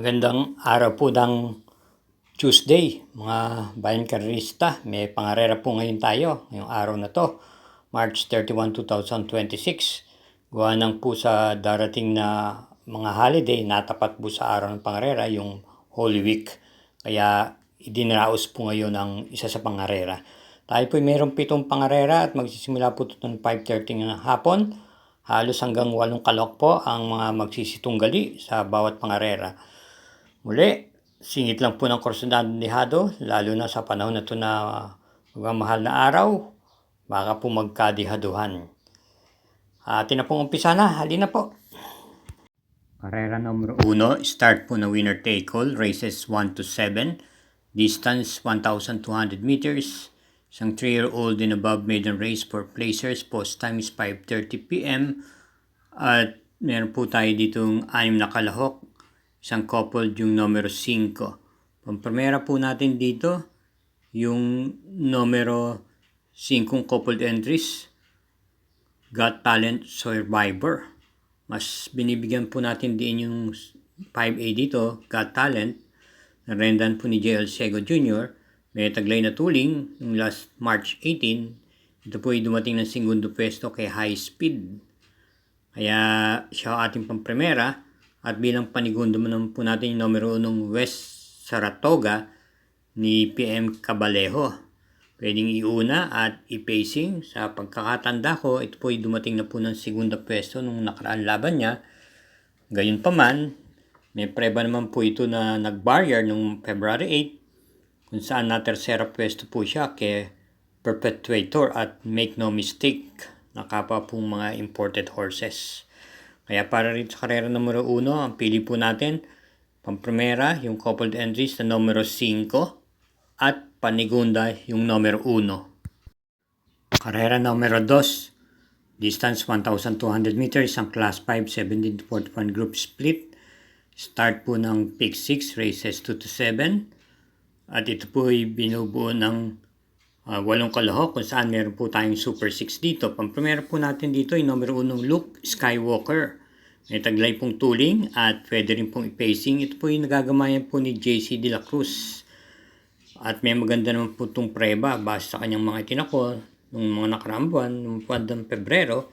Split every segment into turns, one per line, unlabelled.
Magandang araw po ng Tuesday, mga bayan karerista. May pangarera po ngayon tayo, ngayong araw na to, March 31, 2026. Gawa ng po sa darating na mga holiday, natapat po sa araw ng pangarera, yung Holy Week. Kaya idinaraos po ngayon ang isa sa pangarera. Tayo po mayroong 7 pangarera at magsisimula po ito ng 5:30 ng hapon. Halos hanggang 8 kalok po ang mga magsisitunggali sa bawat pangarera. Muli, singit lang po ng Kursunadong Dihado, lalo na sa panahon na ito na magmamahal na araw, baka po magkadihaduhan. Atin na pong umpisa na, halina po. Karera numero 1, start po na winner take all, races 1 to 7, distance 1,200 meters, isang 3-year-old and above maiden race for placers, post time is 5:30 p.m. At meron po tayo ditong 6 na kalahok, isang coupled yung numero 5. Pampremera po natin dito, yung numero 5 coupled entries, Got Talent Survivor. Mas binibigyan po natin din yung 5A dito, Got Talent. Narendan po ni JL Sego Jr. May taglay na tuling yung last March 18. Ito po ay dumating ng segundo pwesto kay High Speed. Kaya siya ating pampremera. At bilang panigundo naman po natin yung numero 1 West Saratoga ni PM Cabalejo. Pwedeng iuna at i-pacing. Sa pagkakatanda ko, ito po ay dumating na po ng segunda pwesto nung nakaraan laban niya. Gayunpaman, may preba naman po ito na nag-barrier nung February 8 kung saan na tersera pwesto po siya kay Perpetuator at Make No Mistake na kapwa pong mga imported horses. Kaya para rin sa karera numero 1, ang pili po natin, pampremera, yung coupled entries na numero 5 at panigunda yung numero 1. Karera numero 2, distance 1,200 meters, ang class 5, 17-41 group split. Start po ng pick 6, races 2 to 7. At ito po ay binubuo ng 8 kalahok kung saan meron po tayong Super 6 dito. Pampremera po natin dito yung numero 1 Luke Skywalker. May taglay pong tuling at pwede rin pong i-pacing. Ito po yung nagagamayan po ni JC De La Cruz. At may maganda naman po itong preba base sa kanyang mga itinako nung mga nakaraang buwan, nung buwan ng Pebrero.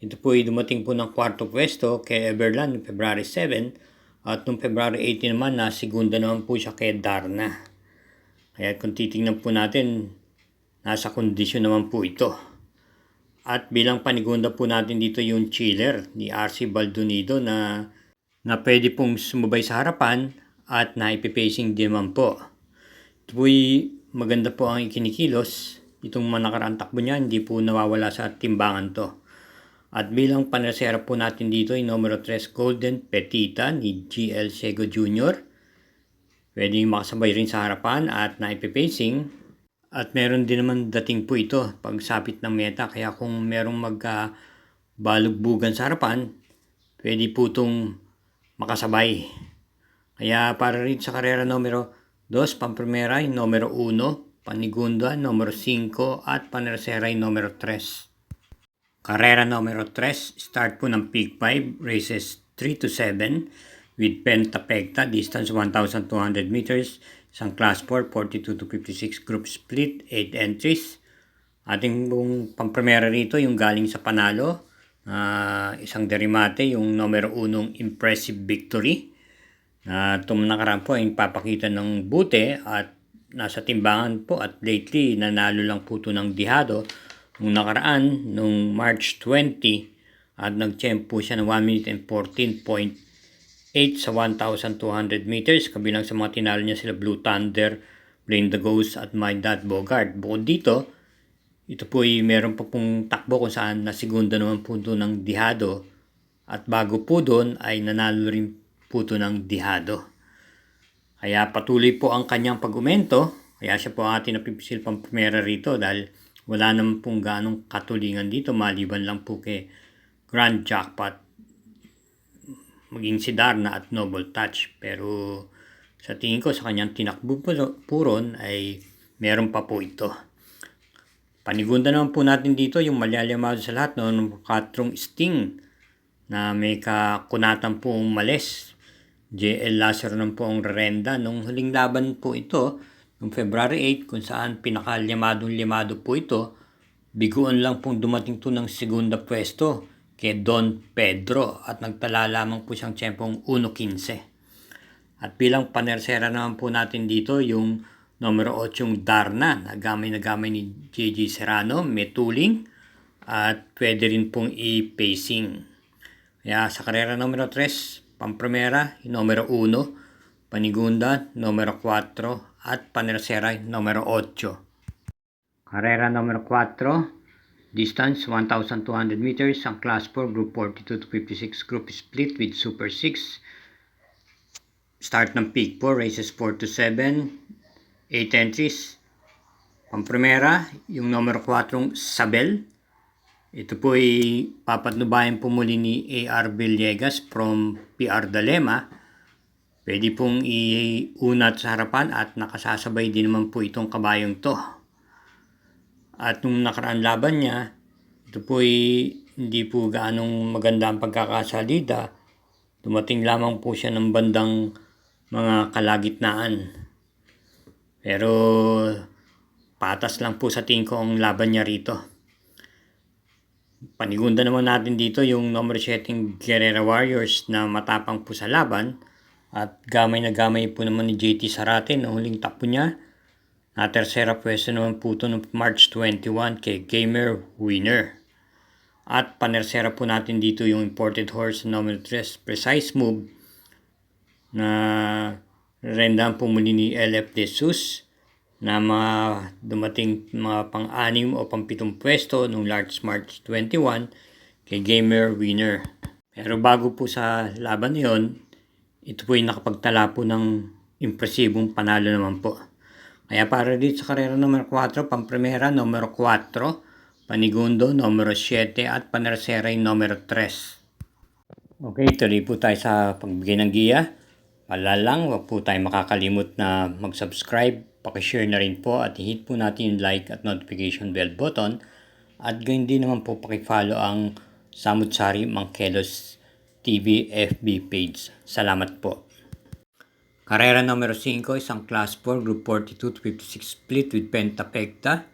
Ito po ay dumating po ng 4th pwesto kay Everland noong February 7. At noong February 18 naman, na segunda naman po siya kay Darna. Kaya kung titingnan po natin, nasa kondisyon naman po ito. At bilang panigunda po natin dito yung chiller ni RC Baldonido na pwede pong sumabay sa harapan at naipipacing din naman po. Ito po'y maganda po ang ikinikilos. Itong manakaraang takbo niya, hindi po nawawala sa timbangan to. At bilang panresera po natin dito yung numero 3 Golden Petita ni GL Sego Jr. Pwede makasabay rin sa harapan at naipipacing. At meron din naman dating po ito pagsapit ng meta. Kaya kung merong magbalugbugan sa harapan, pwede po itong makasabay. Kaya para rin sa karera numero 2, pampremera yung numero 1, panigunda numero 5 at panresera yung numero 3. Karera numero 3, start po ng Peak 5, races 3 to 7 with Pentapecta, distance 1,200 meters. Isang class 4, 42 to 56 group split, 8 entries. Ating pampremera rito yung galing sa panalo. Isang derimate, yung numero 1 Impressive Victory. Itong nakaraan po ay papakita ng buti at nasa timbangan po at lately nanalo lang po ito ng dihado. Nung nakaraan, nung March 20 at nag-champ po siya ng 1 minute and 14.8 sa 1,200 meters. Kabilang sa mga tinalo niya sila Blue Thunder, Blame the Ghost at My Dad Bogart. Bukod dito, ito po ay meron pa pong takbo kung saan nasigunda naman po ito ng dihado. At bago po doon ay nanalo rin po ito ng dihado. Kaya patuloy po ang kanyang pag-umento. Kaya siya po ang ating napipisil pang primera rito dahil wala naman pong ganong katulingan dito maliban lang po kay Grand Jackpot, maging si Darna at Noble Touch. Pero sa tingin ko sa kanyang tinakbo puron ay meron pa po ito. Panigunda naman po natin dito yung malyalyamado sa lahat ng Katrong Sting na may kakunatan po umalis. JL Lazaro ng poong Rerenda. Nung huling laban po ito, noong February 8, kung saan pinakalimado po ito, biguan lang pong dumating to ng segunda pwesto kay Don Pedro at nagtala lamang po siyang tiyempong 1:15. At bilang panersera naman po natin dito yung numero 8 Darna na gamay ni JJ Serrano, may tuling at pwede rin pong i-pacing. Kaya sa karera numero 3, Pamprimera, numero 1, Panigunda, numero 4, at Panersera, numero 8. Karera numero 4, distance 1,200 meters, ang class 4, group 42 to 56, group split with super 6. Start ng peak 4, races 4 to 7, 8 entries. Pamprimera, yung numero 4, Sabel. Ito po ay papatnubayan po muli ni A.R. Villegas from PR Dalema. Pwede pong iunat sa harapan at nakasasabay din naman po itong kabayong to. At nung nakaraan laban niya, ito po ay hindi po gaanong maganda ang pagkakasalida. Dumating lamang po siya ng bandang mga kalagitnaan. Pero patas lang po sa tingin ko ang laban niya rito. Panigunda naman natin dito yung number 7 Guerrera Warriors na matapang po sa laban at gamay na gamay po naman ni JT Sarate na huling takbo niya. Na tersera pwesto naman po ito noong March 21 kay Gamer Winner. At panersera po natin dito yung imported horse number 3 Precise Move na rendahan po muli ni LF De Sus na dumating mga pang-6 o pang-7 pwesto nung Large March 21 kay Gamer Winner. Pero bago po sa laban na yun, ito po yung nakapagtala po ng impresibong panalo naman po. Kaya para dito sa karera numero 4, Pamprimera numero 4, Panigundo numero 7 at Panersera numero 3. Okay, tuloy po tayo sa pagbigay ng giya. Palalang, wag po tayo makakalimot na mag-subscribe, pakishare na rin po at hit po natin yung like at notification bell button at gayon din naman po pakifollow ang Samut-Sari Mangkelos TV FB page. Salamat po. Karera numero 5, isang class 4, group 42 to 56 split with Pentapecta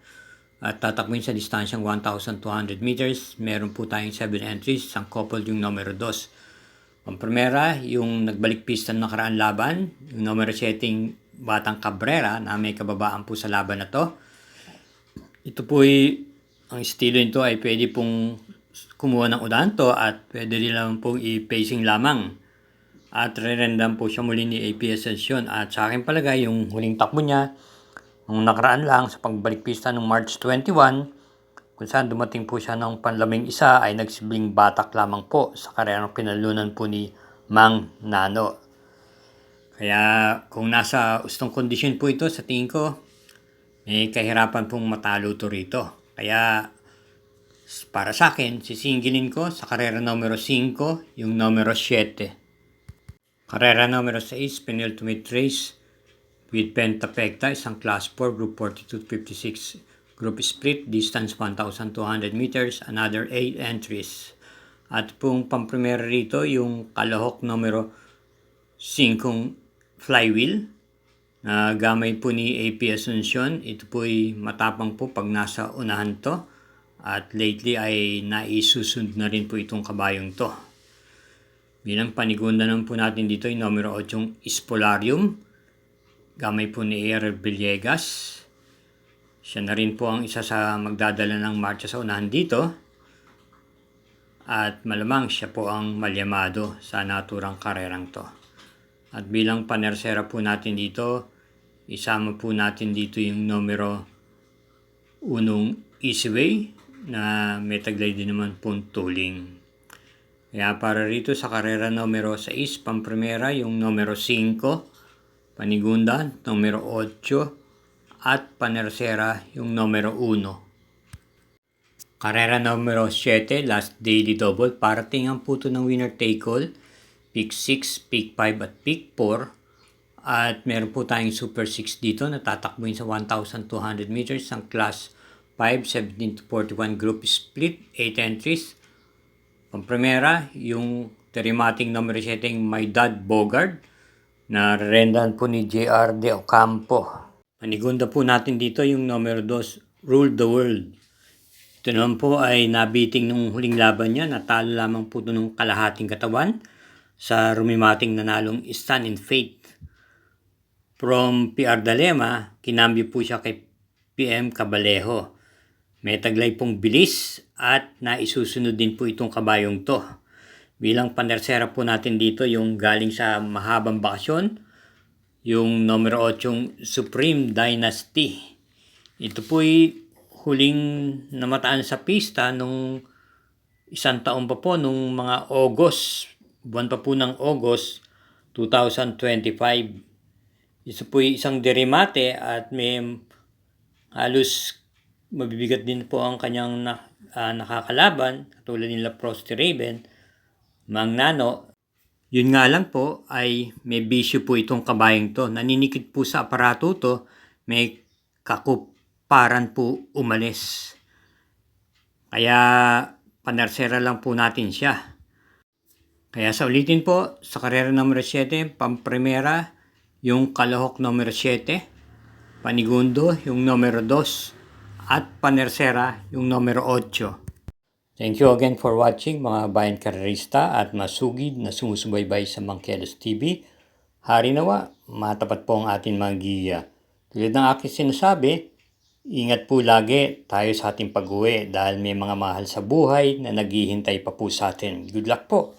at tatakbuhin sa distansyang 1,200 meters. Meron po tayong 7 entries, isang couple yung numero 2. Pamprimera, yung nagbalik pista ng nakaraan laban, yung numero 7 Batang Cabrera na may kababaan po sa laban na to. Ito po ang estilo nito ay pwede pong kumuha ng unahan to at pwede rin lang pong i-pacing lamang. At re-rendan po siya muli ni AP Ascension. At sa akin palagay, yung huling takbo niya, nung nakaraan lang sa pagbalik pista ng March 21, kung saan dumating po siya ng panlaming isa ay nagsibling batak lamang po sa karerang pinalunan po ni Mang Nano. Kaya kung nasa ustong kondisyon po ito, sa tingin ko, may kahirapan pong matalo to rito. Kaya para sa akin, sisingilin ko sa karera numero 5, yung numero 7. Karera numero 6, penultimate race with Pentapecta, isang class 4, group 42 to 56. Group split, distance 1,200 meters, another 8 entries. At pong pamprimera rito, yung kalahok numero 5 flywheel na gamay po ni AP Asuncion. Ito po ay matapang po pag nasa unahan to. At lately ay naisusund na rin po itong kabayong to. Bilang panigunda naman po natin dito yung numero 8 Spolarium. Gamay po ni A.R. Villegas. Siya na rin po ang isa sa magdadala ng marcha sa unahan dito. At malamang siya po ang malyamado sa naturang karerang to. At bilang panersera po natin dito, isama po natin dito yung numero 1 Easyway na may taglay din naman pong tuling. Kaya para rito sa karera numero 6, Pamprimera, yung numero 5, Panigunda, numero 8, at Panersera, yung numero 1. Karera numero 7, last daily double, parating ang puto ng winner take all, pick 6, pick 5, at pick 4. At meron po tayong super 6 dito na tatakbuhin sa 1,200 meters ang class 5, 17 to 41 group split, 8 entries. Pamprimera, yung Terimating numero 7, My Dad Bogard, na rendahan po ni J.R. De Ocampo. Panigunda po natin dito yung numero 2, Rule the World. Ito naman po ay nabiting nung huling laban niya, natalo lamang po nung kalahating katawan sa rumimating nanalong Stand in Faith. From PR Dalema, kinambyo po siya kay PM Cabalejo. May taglay pong bilis at naisusunod din po itong kabayong to. Bilang panersera po natin dito yung galing sa mahabang bakasyon, yung numero 8, Supreme Dynasty. Ito po'y huling namataan sa pista nung isang taon pa po, nung mga buwan pa po ng August 2025. Ito po'y isang derimate at may halos mabibigat din po ang kanyang nakakalaban, katulad nila Frosty Raven, Mang Nano. Yun nga lang po ay may bisyo po itong kabayang to. Naninikit po sa aparato to, may kakuparan po umalis. Kaya panersera lang po natin siya. Kaya sa ulitin po, sa karera numero 7, pamprimera, yung kalahok numero 7, panigundo, yung numero 2, at panersera, yung numero 8. Thank you again for watching mga bayan karerista at masugid na sumusubaybay sa Mangkelos TV. Hari nawa, matapat po ang ating mga giya. Tulad ng aking sinasabi, ingat po lagi tayo sa ating pag-uwi dahil may mga mahal sa buhay na naghihintay pa po sa atin. Good luck po!